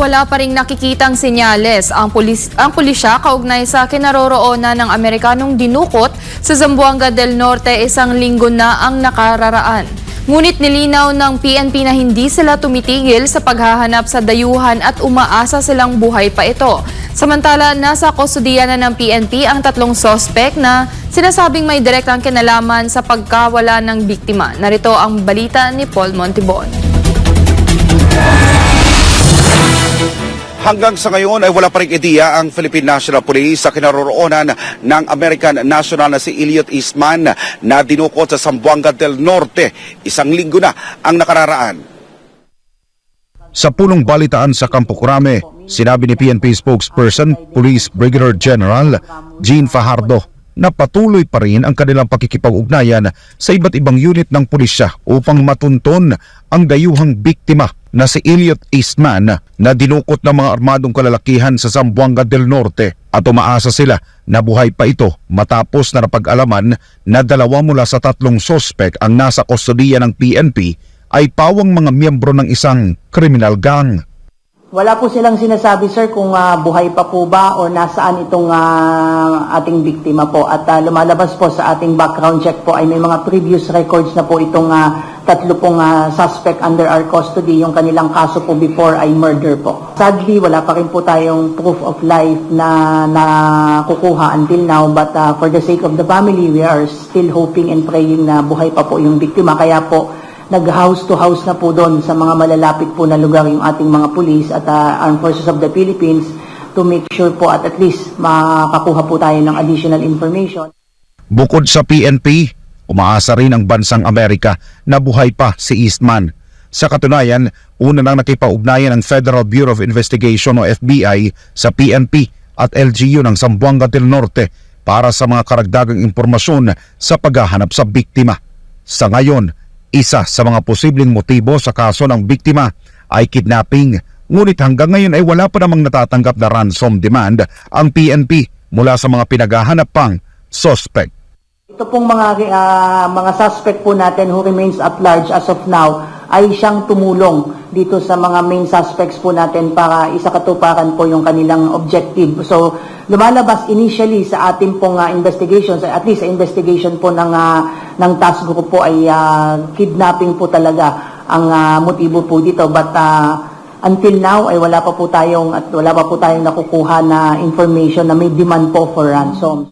wala pa ring nakikitang senyales ang pulisya kaugnay sa kinaroroonan ng Amerikanong dinukot sa Zamboanga del Norte isang linggo na ang nakararaan. Ngunit nilinaw ng PNP na hindi sila tumitigil sa paghahanap sa dayuhan at umaasa silang buhay pa ito. Samantala, nasa kustodiya na ng PNP ang tatlong sospek na sinasabing may direktang kinalaman sa pagkawala ng biktima. Narito ang balita ni Paul Montibon. Hanggang sa ngayon ay wala pa ring ideya ang Philippine National Police sa kinaroroonan ng American national na si Elliot Eastman na dinukot sa Zamboanga del Norte. Isang linggo na ang nakararaan. Sa pulong balitaan sa Campo Crame, sinabi ni PNP spokesperson Police Brigadier General Jean Fajardo na patuloy pa rin ang kanilang pakikipag-ugnayan sa iba't ibang unit ng pulisya upang matunton ang dayuhang biktima na si Elliot Eastman na dinukot ng mga armadong kalalakihan sa Zamboanga del Norte at umaasa sila na buhay pa ito matapos na napag-alaman na dalawa mula sa tatlong sospek ang nasa kustodiya ng PNP ay pawang mga miyembro ng isang criminal gang. Wala po silang sinasabi, sir, kung buhay pa po ba o nasaan itong ating biktima po. At lumalabas po sa ating background check po ay may mga previous records na po itong tatlo pong suspect under our custody. Yung kanilang kaso po before ay murder po. Sadly, wala pa rin po tayong proof of life na nakukuha until now. But for the sake of the family, we are still hoping and praying na buhay pa po yung biktima. Kaya po, nag-house to house na po doon sa mga malalapit po na lugar yung ating mga police at Armed Forces of the Philippines to make sure po at least makakuha po tayo ng additional information. Bukod sa PNP, umaasa rin ang bansang Amerika na buhay pa si Eastman. Sa katunayan, una nang nakipag-ugnayan ang Federal Bureau of Investigation o FBI sa PNP at LGU ng Zamboanga del Norte para sa mga karagdagang impormasyon sa paghahanap sa biktima. Sa ngayon, isa sa mga posibleng motibo sa kaso ng biktima ay kidnapping. Ngunit hanggang ngayon ay wala pa namang natatanggap na ransom demand ang PNP mula sa mga pinaghahanap pang suspect. Ito pong mga suspect po natin who remains at large as of now ay siyang tumulong dito sa mga main suspects po natin para isakatuparan po yung kanilang objective. So lumalabas initially sa ating pong investigations, at least sa investigation po ng task group po ay kidnapping po talaga ang motibo po dito. But until now ay wala pa po tayong nakukuha na information na may demand po for ransom.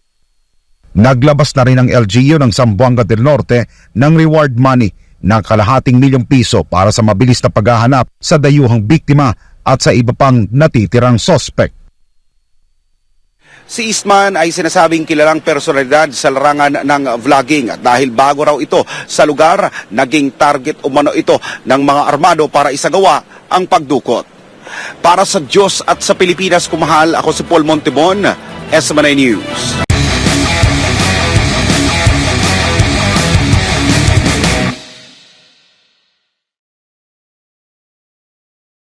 Naglabas na rin ang LGU ng Zamboanga del Norte ng reward money na ₱250,000 para sa mabilis na paghahanap sa dayuhang biktima at sa iba pang natitirang suspect. Si Eastman ay sinasabing kilalang personalidad sa larangan ng vlogging at dahil bago raw ito sa lugar, naging target umano ito ng mga armado para isagawa ang pagdukot. Para sa Diyos at sa Pilipinas kumahal, ako si Paul Montibon, SMNI News.